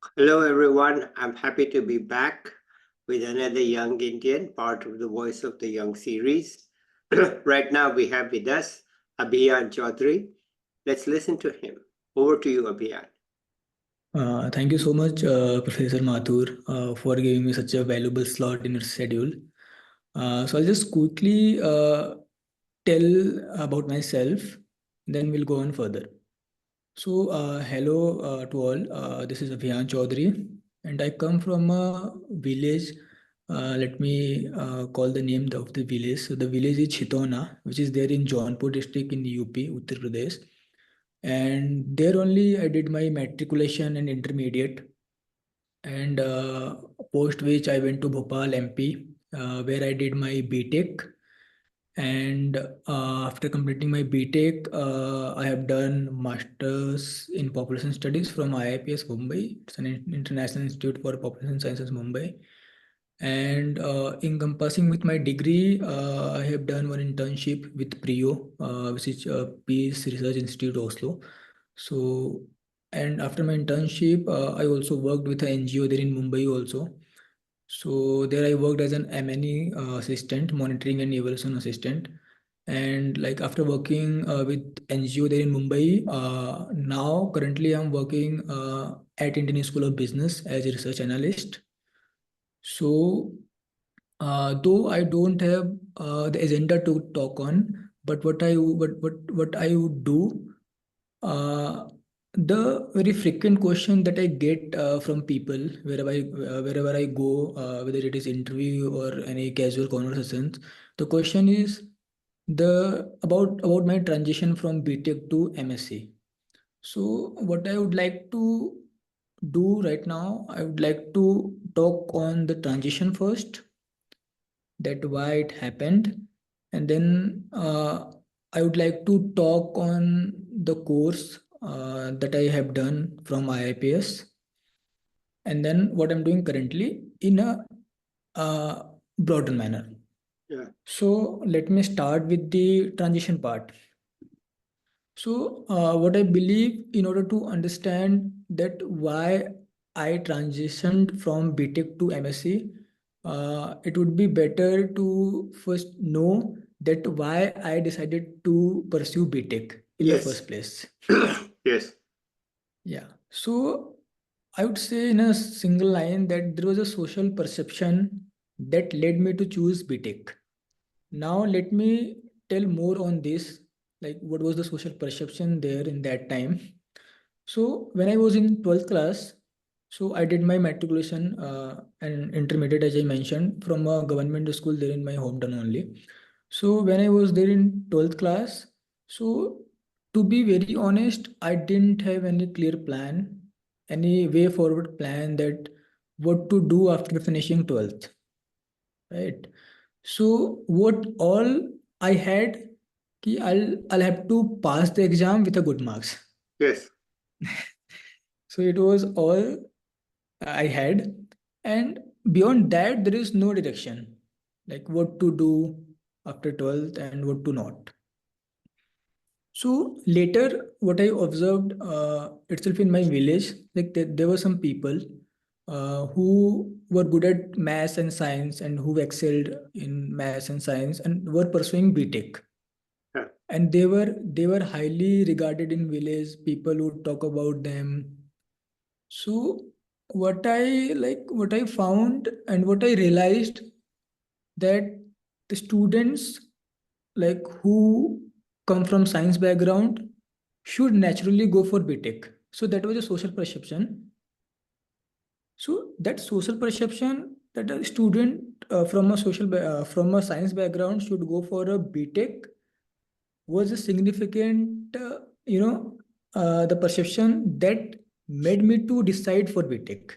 Hello, everyone. I'm happy to be back with another Young Indian, part of the Voice of the Young series. Right now, we have with us Abhiyan Chaudhari. Let's listen to him. Over to you, Abhiyan. Thank you so much, Professor Mathur, for giving me such a valuable slot in your schedule. So I'll just quickly tell about myself, then we'll go on further. So, hello to all. This is Abhiyan Chaudhary, and I come from a village. Let me call the name of the village. So, the village is Chitona, which is there in Jodhpur district in UP, Uttar Pradesh. And there only I did my matriculation and intermediate, and post which I went to Bhopal, MP, where I did my BTech. And after completing my BTech, I have done Masters in Population Studies from IIPS Mumbai. It's an International Institute for Population Sciences, Mumbai. And encompassing with my degree, I have done one internship with PRIO, which is Peace Research Institute, Oslo. So, and after my internship, I also worked with an NGO there in Mumbai also. So there I worked as an M&E assistant, monitoring and evaluation assistant. And like after working with NGO there in Mumbai, now currently I'm working at Indian School of Business as a research analyst. So though I don't have the agenda to talk on, but what I would do, uh, the very frequent question that I get from people wherever I go, whether it is interview or any casual conversations, the question is the about my transition from BTech to MSc. So what I would like to do right now, I would like to talk on the transition first, that why it happened, and then I would like to talk on the course that I have done from IIPS, and then what I'm doing currently in a uh, broader manner. Yeah. So let me start with the transition part. So what I believe, in order to understand that why I transitioned from BTech to MSc, it would be better to first know that why I decided to pursue BTech in the Yes. first place. Yes. Yeah. So I would say in a single line that there was a social perception that led me to choose BTech. Now let me tell more on this, like what was the social perception there in that time. So when I was in 12th class, so I did my matriculation and intermediate, as I mentioned, from a government school there in my hometown only. So when I was there in 12th class, so to be very honest, I didn't have any clear plan, any way forward plan that what to do after finishing 12th, right? So what all I had, ki I'll have to pass the exam with a good marks. Yes. So it was all I had, and beyond that there is no direction, like what to do after 12th and what to not. So later, what I observed itself in my village, like there were some people who were good at maths and science and who excelled in maths and science and were pursuing BTech. Yeah. And they were highly regarded in village. People would talk about them. So what I found and what I realized, that the students like who come from science background should naturally go for BTech. So that was a social perception. So that social perception that a student from a science background should go for a BTech was a significant, the perception that made me to decide for BTech.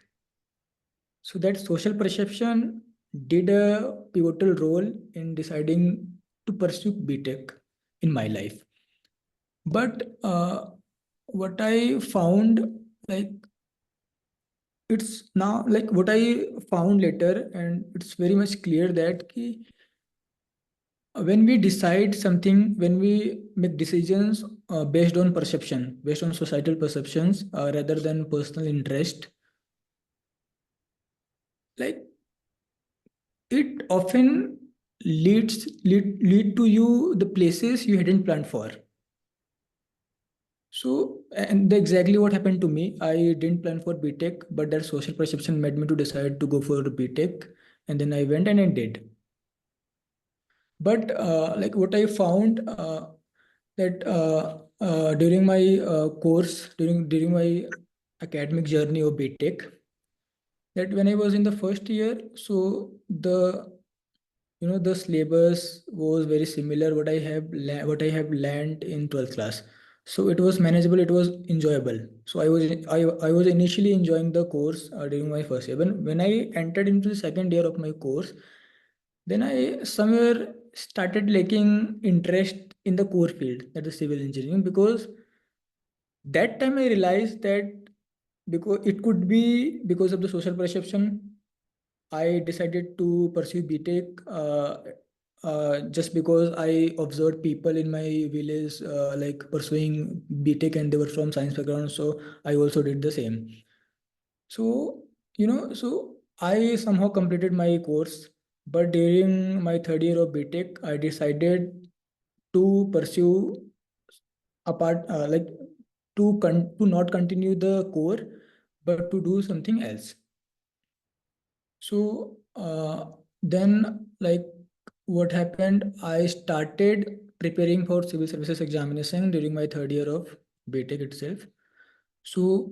So that social perception did a pivotal role in deciding to pursue BTech in my life. But what I found, like it's now like what I found later, and it's very much clear that when we decide something, when we make decisions based on perception, based on societal perceptions rather than personal interest, like it often lead to you the places you hadn't planned for. So, and exactly what happened to me. I didn't plan for BTech, but that social perception made me to decide to go for BTech, and then I went and I did. But like what I found that during my course, during my academic journey of BTech, that when I was in the first year, so the syllabus was very similar what I have learned in 12th class. So it was manageable, it was enjoyable. So I was initially enjoying the course during my first year. When I entered into the second year of my course, then I somewhere started lacking interest in the core field, that is civil engineering, because that time I realized that because it could be because of the social perception, I decided to pursue BTech just because I observed people in my village like pursuing BTech and they were from science background. So I also did the same. So, so I somehow completed my course, but during my third year of BTech, I decided to pursue apart, like to not continue the core, but to do something else. So then, like, what happened? I started preparing for civil services examination during my third year of BTech itself. So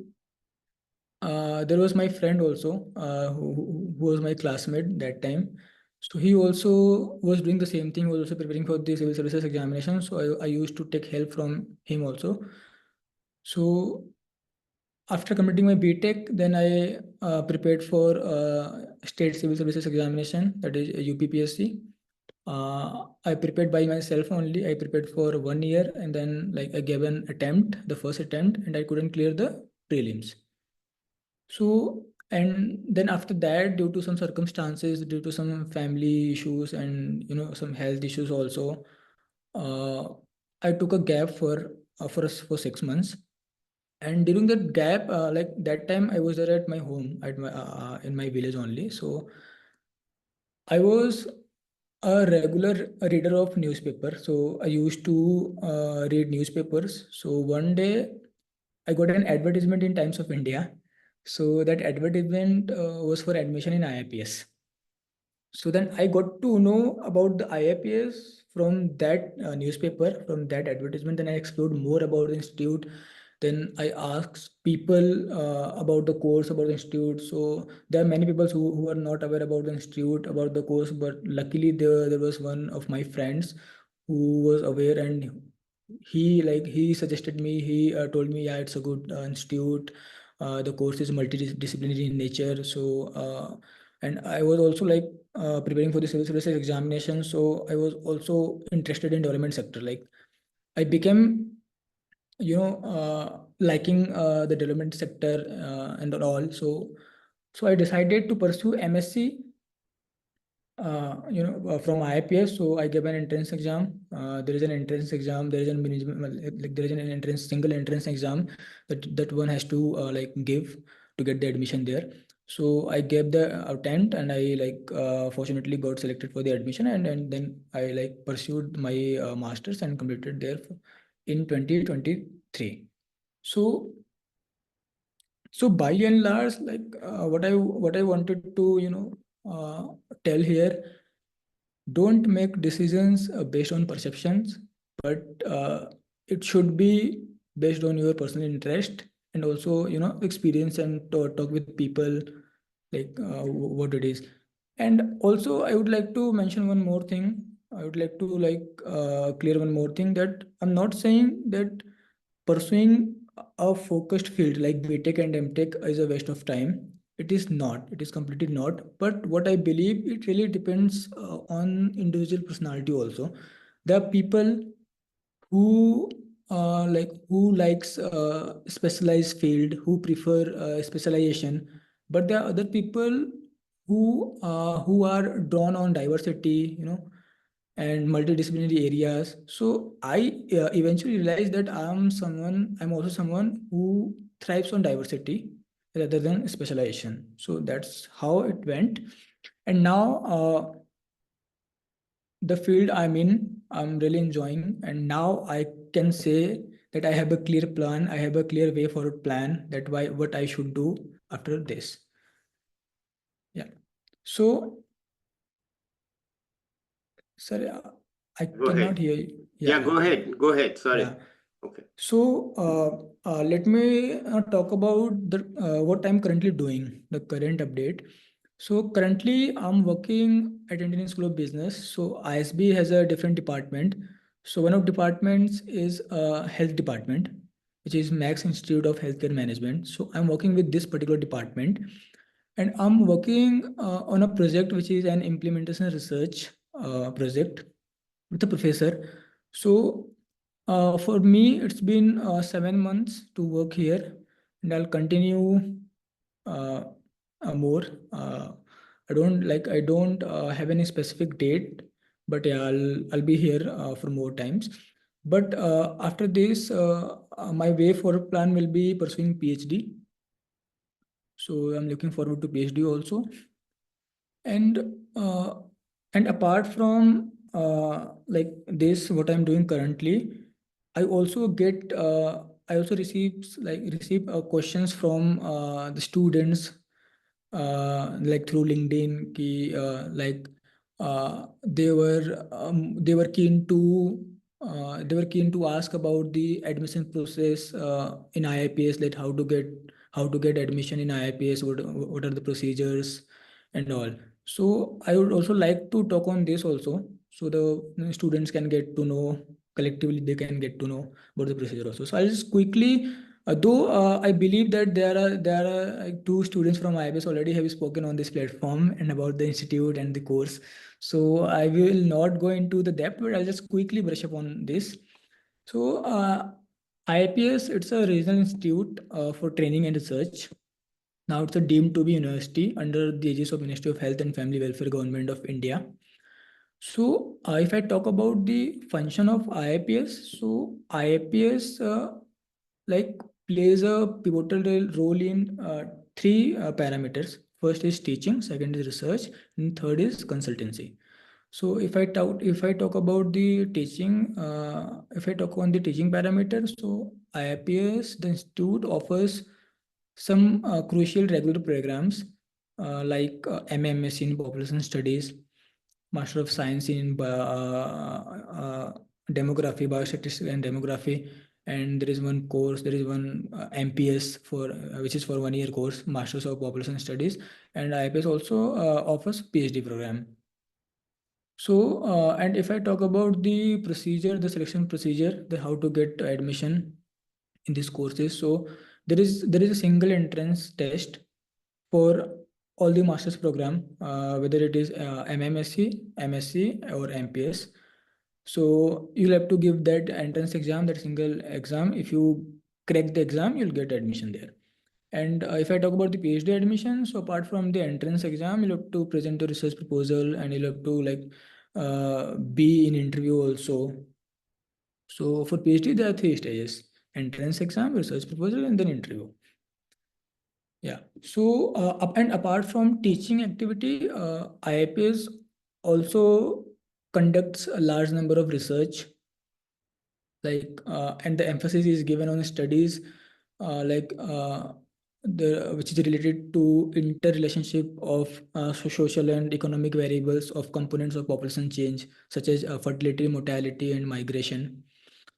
there was my friend also who was my classmate that time. So he also was doing the same thing. He was also preparing for the civil services examination. So I used to take help from him also. So after completing my BTech, then I prepared for state civil services examination, that is UPPSC. I prepared by myself only. I prepared for 1 year and then like I gave an attempt, the first attempt, and I couldn't clear the prelims. So, and then after that, due to some circumstances, due to some family issues and some health issues also, uh, I took a gap for 6 months. And during that gap, like that time, I was there at my home, at my in my village only. So I was a regular reader of newspaper. So I used to read newspapers. So one day I got an advertisement in Times of India. So that advertisement was for admission in IIPS. So then I got to know about the IIPS from that newspaper, from that advertisement. Then I explored more about the institute. Then I asked people about the course, about the institute. So there are many people who are not aware about the institute, about the course. But luckily, there was one of my friends who was aware, and he suggested me. He told me, yeah, it's a good institute. The course is multidisciplinary in nature. So and I was also like preparing for the civil services examination. So I was also interested in development sector. Like I became, liking the development sector and all. So I decided to pursue MSc from IPS. So I gave an entrance exam. There is an entrance exam. There is an management, like there is an entrance, single entrance exam that one has to like give to get the admission there. So I gave the attempt and I like fortunately got selected for the admission, and then I like pursued my masters and completed there in 2023. So so by and large, like what I wanted to tell here, don't make decisions based on perceptions, but it should be based on your personal interest and also experience and talk with people, like what it is. And also I would like to mention one more thing. I would like to like clear one more thing, that I'm not saying that pursuing a focused field like BTech and MTech is a waste of time. It is not. It is completely not. But what I believe, it really depends on individual personality also. There are people who who likes specialized field, who prefer specialization, but there are other people who are drawn on diversity, and multidisciplinary areas. So I eventually realized that I'm also someone who thrives on diversity. rather than specialization. So that's how it went. And now the field I'm in, I'm really enjoying. And now I can say that I have a clear plan, I have a clear way forward plan that why what I should do after this. Yeah. So, sorry, I Go cannot ahead. hear you. Yeah, go ahead. Go ahead. Sorry. Yeah. Okay. So let me talk about the what I'm currently doing, the current update. So currently I'm working at Indian School of Business. So ISB has a different department. So one of departments is health department, which is Max Institute of Healthcare Management. So I'm working with this particular department, and I'm working on a project which is an implementation research project with a professor. So for me, it's been 7 months to work here, and I'll continue uh, more. I don't have any specific date, but yeah, I'll be here for more times. But after this, my way forward plan will be pursuing PhD. So I'm looking forward to PhD also. And uh, and apart from like this, what I'm doing currently, I also get I also receive questions from the students like through LinkedIn ki, they were keen to ask about the admission process in IIPS, like how to get admission in IIPS, what are the procedures and all. So I would also like to talk on this also, so the students can get to know, collectively they can get to know about the procedure also. So I'll just quickly, though I believe that there are two students from IBS already have spoken on this platform and about the institute and the course. So I will not go into the depth, but I'll just quickly brush up on this. So IIPS, it's a regional institute for training and research. Now it's a deemed to be university under the aegis of Ministry of Health and Family Welfare, Government of India. So if I talk about the function of IIPS, so IIPS like plays a pivotal role in three parameters. First is teaching, second is research, and third is consultancy. So if I talk about the teaching, if I talk on the teaching parameters, so IIPS, the institute offers some crucial regular programs like MMS in Population Studies, Master of Science in Demography, Biostatistics and Demography, and there is one course, there is one MPS for which is for 1 year course, Masters of Population Studies, and IPS also offers PhD program. So, and if I talk about the procedure, the selection procedure, the how to get admission in these courses, so there is a single entrance test for all the master's program, whether it is MMSc, MSc, or MPS. So you'll have to give that entrance exam, that single exam. If you crack the exam, you'll get admission there. And if I talk about the PhD admission, so apart from the entrance exam, you'll have to present a research proposal, and you'll have to be in interview also. So for PhD, there are three stages: entrance exam, research proposal, and then interview. Yeah. So up and apart from teaching activity, IIPS also conducts a large number of research, and the emphasis is given on studies uh, like uh, the which is related to interrelationship of social and economic variables of components of population change, such as fertility, mortality, and migration.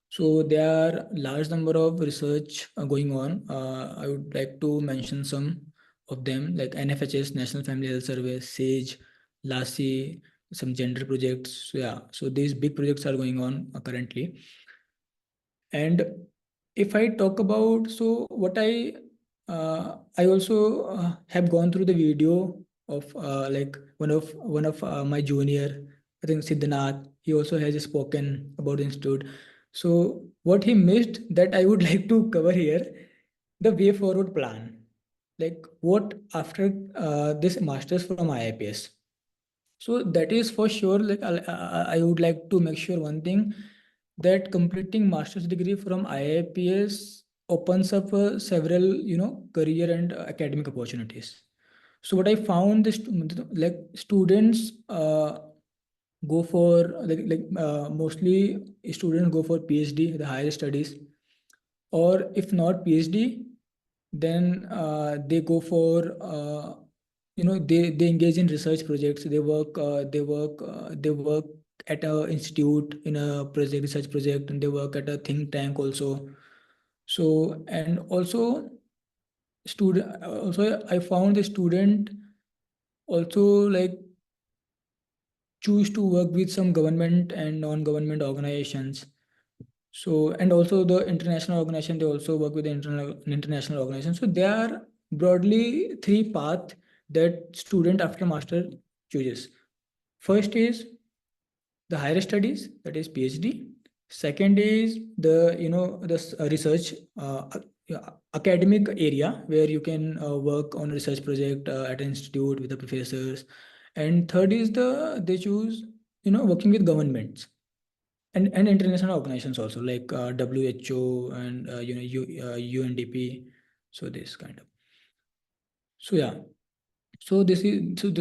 So there are large number of research going on. I would like to mention some of them, like NFHS, National Family Health Survey, SAGE, LASI, some gender projects. So yeah, so these big projects are going on currently. And if I talk about, so what I also have gone through the video of like one of my junior, I think Siddhanath. He also has spoken about the institute. So what he missed that I would like to cover here, the way forward plan. Like what after this masters from IIPS. So that is for sure. Like I would like to make sure one thing, that completing master's degree from IIPS opens up several, career and academic opportunities. So what I found is like students go for mostly students go for PhD, the higher studies, or if not PhD, then they go for they engage in research projects. They work at a institute in a project research project, and they work at a think tank also. So and also student also I found the student also like choose to work with some government and non-government organizations. So and also the international organization, they also work with the international organization. So there are broadly three paths that student after master chooses. First is the higher studies, that is PhD. Second is the research yeah, academic area where you can work on research project at an institute with the professors. And third is they choose working with governments and international organizations also, like WHO and UNDP. So this kind of. So yeah. So this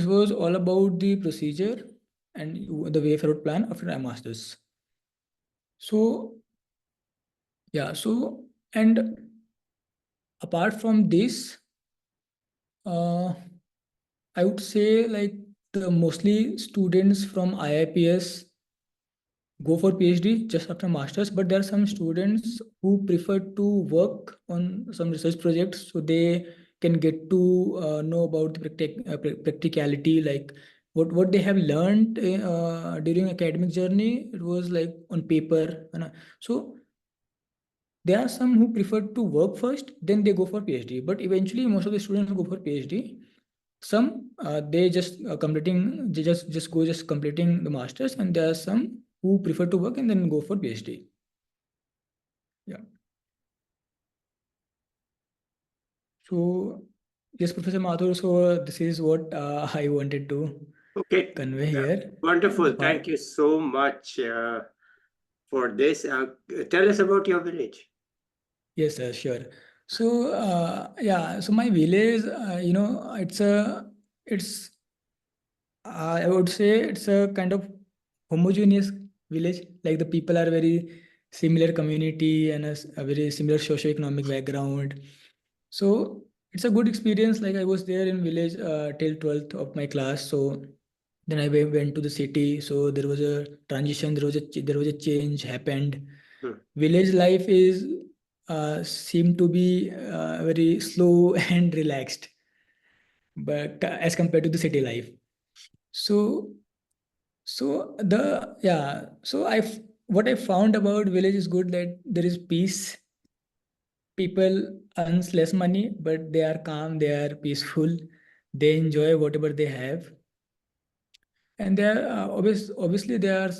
was all about the procedure and the way forward plan after I masters. So yeah. So and apart from this, uh, I would say like the mostly students from IIPS go for PhD just after masters, but there are some students who prefer to work on some research projects so they can get to know about the practicality, like what they have learned during academic journey. It was like on paper, so there are some who prefer to work first, then they go for PhD. But eventually, most of the students go for PhD. Some they just completing, they just completing the masters, and there are some who prefer to work and then go for PhD. Yeah. So yes, Professor Mathur. So this is what I wanted to Okay, convey here. wonderful. Uh, Thank you so much for this. Tell us about your village. yes, sir, sure. So yeah, so my village, it's I would say it's a kind of homogeneous village. Like the people are very similar community and a very similar socio-economic background. So it's a good experience. Like I was there in village till 12th of my class. So then I went to the city. So there was a transition. There was a change happened. Hmm. Village life is seemed to be very slow and relaxed, but as compared to the city life. So what I found about village is good, that there is peace. People earns less money, but they are calm, they are peaceful, they enjoy whatever they have. And there are obviously there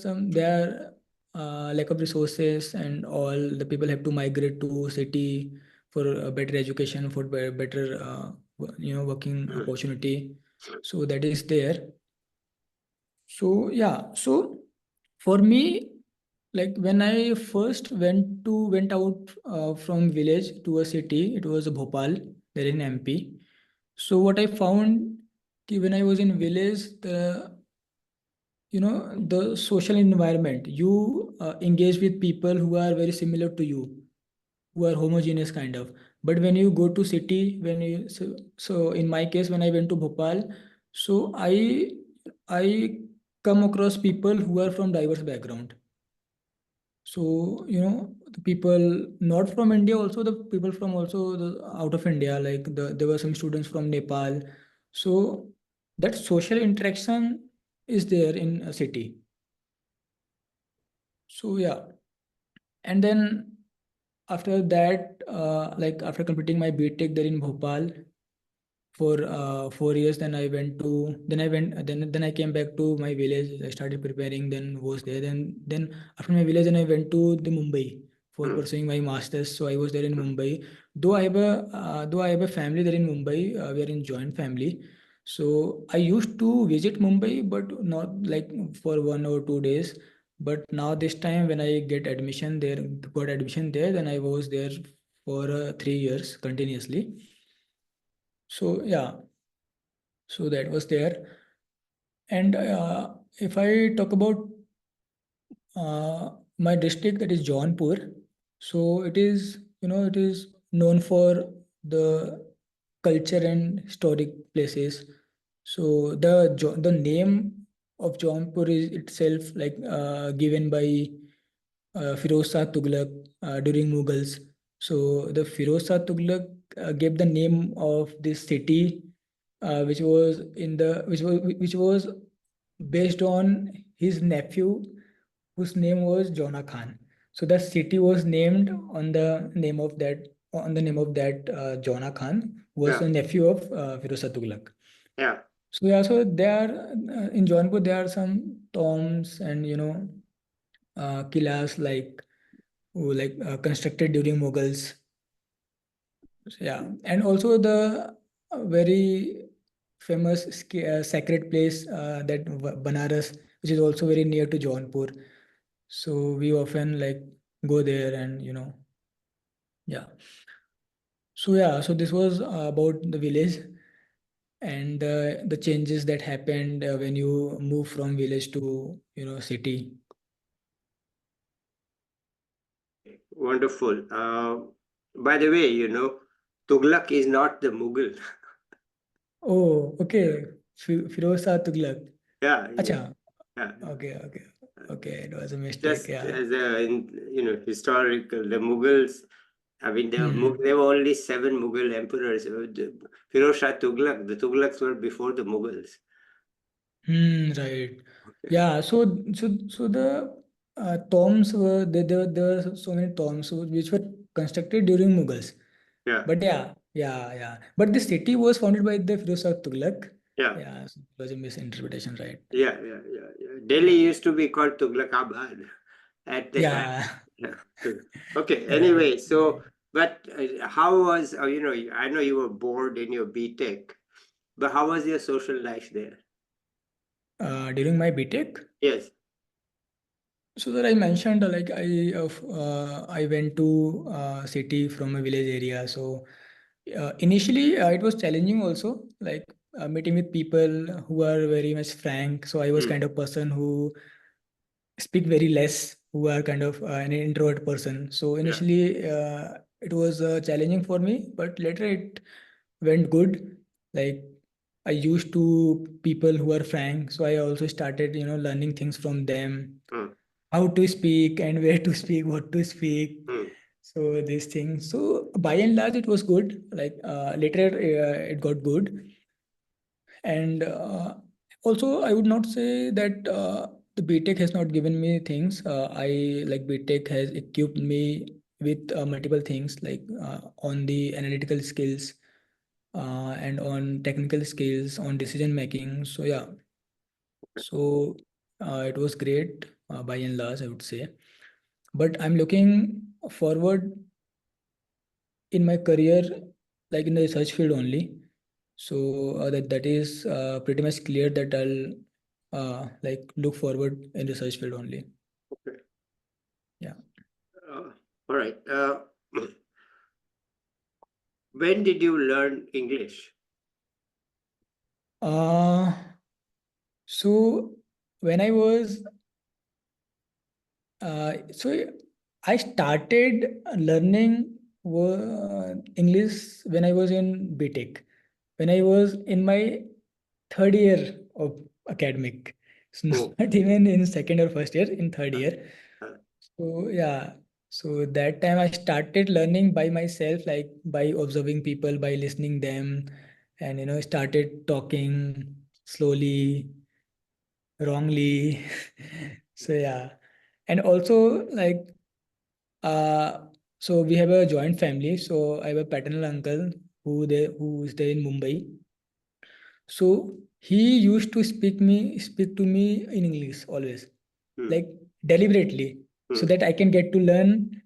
are lack of resources, and all the people have to migrate to city for a better education, for better working opportunity. So that is there. So yeah, so for me, like when I first went out from village to a city, it was Bhopal, there in MP. So what I found, when I was in village, the social environment, you engage with people who are very similar to you, who are homogeneous kind of. But when you go to city, so in my case, when I went to Bhopal, so I come across people who are from diverse background. So the people not from India, also the people from also out of India, like there were some students from Nepal. So that social interaction is there in a city. So yeah, and then after that, like after completing my BTech there in Bhopal for 4 years, then I came back to my village. I started preparing, then was there. Then after my village, then I went to the Mumbai for Hmm. pursuing my masters. So I was there in Mumbai. Though I have a family there in Mumbai, we are in joint family. So I used to visit Mumbai, but not like for 1 or 2 days. But now this time when I got admission there, then I was there for 3 years continuously. So yeah, so that was there. And if I talk about my district, that is Jaunpur. So it is, it is known for the culture and historic places. So the name of Jaunpur is itself like given by Firoz Shah Tughlaq during Mughals. So the Firoz Shah Tughlaq gave the name of this city, which was based on his nephew, whose name was Jona Khan. So the city was named on the name of that Jona Khan, who was Yeah. a nephew of Firoz Shah Tughlaq. Yeah. So yeah, so there in Jaunpur there are some tombs and kilas like constructed during Mughals. So, yeah, and also the very famous sacred place that Banaras, which is also very near to Jaunpur. So we often like go there and yeah. So yeah, so this was about the village and the changes that happened when you move from village to city. Wonderful. By the way, Tughlaq is not the Mughal. Oh, okay. Firoz Shah Tughlaq. Yeah, Acha. yeah. Okay, okay, okay. It was a mistake. Just Yeah. as historical, the Mughals. I mean, Hmm. there were only 7 Mughal emperors. Firoz Shah Tughlaq. The Tughlaqs were before the Mughals. Right. Okay. Yeah. So the tombs there were so many tombs which were constructed during Mughals. Yeah, But yeah. But the city was founded by the Firoz Shah Tughlaq. yeah, Yeah. So it was a misinterpretation, right? yeah. Delhi Yeah. used to be called Tughlaqabad at the time. Yeah. Yeah. Okay. Right. Anyway, so but how was I know you were bored in your BTech, but how was your social life there? During my BTech. Yes. So that I mentioned, like I went to city from a village area. So initially it was challenging also, like meeting with people who are very much frank. So I was Mm, kind of person who speak very less, who are kind of an introvert person. So yeah. initially it was challenging for me, but later it went good. Like I used to people who are frank, so I also started learning things from them, Mm, how to speak and where to speak, what to speak. mm, So these things. So by and large, it was good. Like later, it got good. And also, I would not say that the BTech has not given me things. I like BTech has equipped me with multiple things, like on the analytical skills and on technical skills, on decision making. So yeah, so it was great by and large, I would say. But I'm looking forward in my career, like in the research field only. So that is pretty much clear that I'll like look forward in research field only. okay. Yeah. Uh, all right. When did you learn English? Uh, so when I was so I started learning English when I was in BTech. When I was in my third year of academic. So Oh, not even in second or first year, in third uh, year. uh, So yeah. So that time I started learning by myself, like by observing people, by listening them, and started talking slowly, wrongly. So yeah. And also like so we have a joint family. So I have a paternal uncle who is there in Mumbai. So he used to speak to me in English always, mm, like deliberately, so mm, that I can get to learn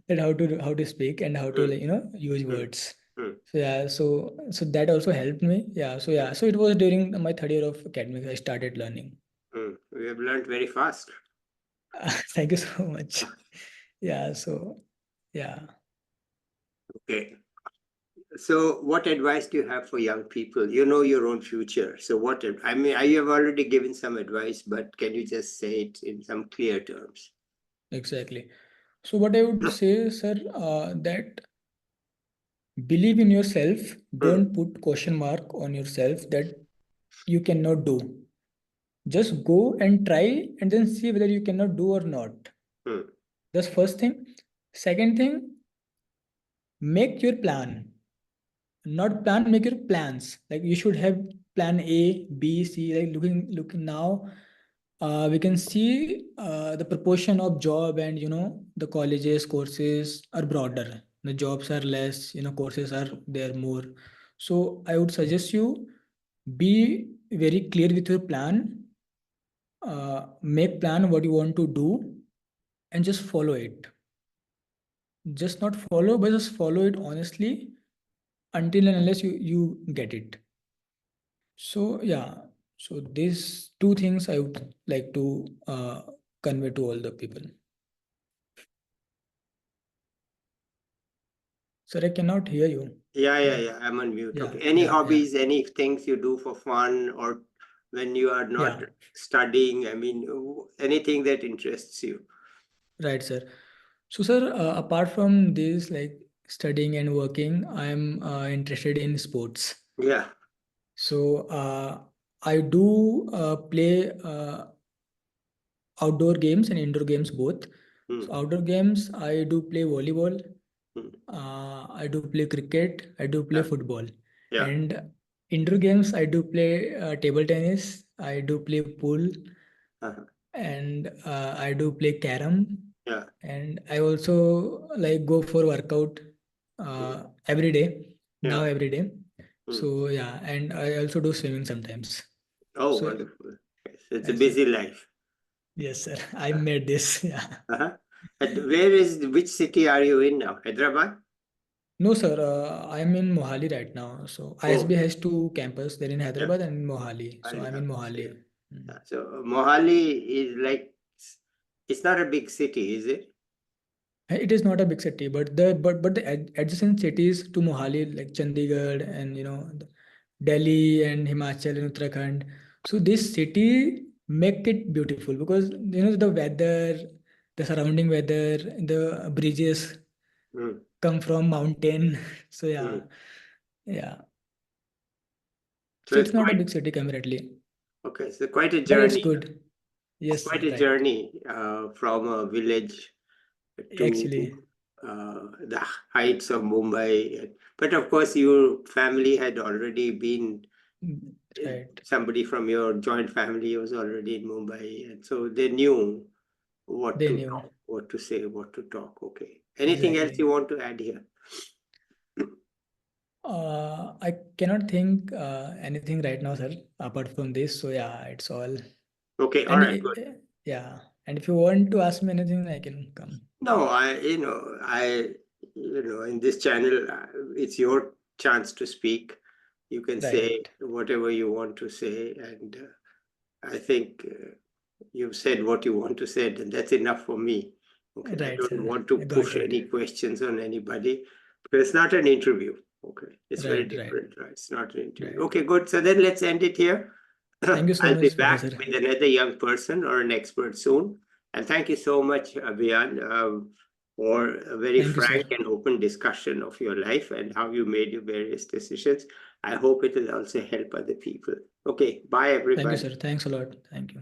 that how to speak and how to mm, use mm, words. mm, So yeah, so that also helped me. Yeah, so mm, yeah, so it was during my third year of academics I started learning. mm. We have learned very fast. Thank you so much. Yeah, so yeah. Okay. So what advice do you have for young people? You know your own future. So I mean, I have already given some advice, but can you just say it in some clear terms? Exactly. So what I would say, sir, that believe in yourself. Don't put question mark on yourself that you cannot do. Just go and try and then see whether you cannot do or not. Hmm. That's first thing. Second thing, make your plan. Not plan, make your plans. Like you should have plan A, B, C. Like looking now, we can see the proportion of job and the colleges courses are broader. The jobs are less. Courses are there more. So I would suggest you be very clear with your plan. Make plan what you want to do and just follow it. Just not follow, but just follow it honestly until and unless you get it. So yeah, so these two things I would like to convey to all the people. Sir, I cannot hear you. Yeah. I'm on mute. Yeah, Okay. Any yeah, yeah, hobbies, any things you do for fun or when you are not yeah. studying? I mean, anything that interests you. Right, sir. So, sir, apart from this, like studying and working, I am interested in sports. Yeah. So, I do play outdoor games and indoor games both. So, Hmm. outdoor games, I do play volleyball. Hmm. I do play cricket. I do play Yeah. football. Yeah. And indoor games, I do play table tennis. I do play pool, Uh-huh. and I do play carom. Yeah. And I also like go for workout Hmm. every day. Now Yeah. every day. Hmm. So yeah, and I also do swimming sometimes. Oh, So wonderful. Yes, it's a right, sir. busy life. Yes, sir. I made this. Yeah. Uh-huh. And which city are you in now? Hyderabad? No, sir. I'm in Mohali right now. So Oh, ISB has two campus. They're in yeah. Hyderabad and in Mohali. So Bali I'm in campus, yeah. Mohali. Mm. Yeah. So Mohali is like, it's not a big city, is it? It is not a big city, but the adjacent cities to Mohali like Chandigarh and Delhi and Himachal and Uttarakhand. So this city make it beautiful because the weather, the surrounding weather, the bridges Mm. come from mountain. So yeah, Mm. yeah. So So it's it's not a quite, big city comparatively, okay, so quite a but it's journey. good. It's Yes, sir. quite a Right. journey from a village to Actually, the heights of Mumbai. But of course, your family had already been, right. somebody from your joint family was already in Mumbai, and so they knew what They to knew talk, what to say, what to talk. Okay. Anything else you exactly. want to add here? I cannot think anything right now, sir, apart from this. So yeah, it's all. Okay, all And right, good. yeah, and if you want to ask me anything, I can come. No, in this channel, it's your chance to speak. You can say Right, whatever you want to say, and I think you've said what you want to say, and that's enough for me. Okay, I right, don't sir. want to I got push it. any questions on anybody because it's not an interview. Okay, it's very Right, right, different. Right? It's not an interview. right. Okay, good. So then let's end it here. Thank you so I'll be much, back Professor. with another young person or an expert soon. And thank you so much, Abhiyan, for a very Thank you, sir. frank and open discussion of your life and how you made your various decisions. I hope it will also help other people. Okay, bye, Thank you, everybody. sir. Thanks a lot. Thank you.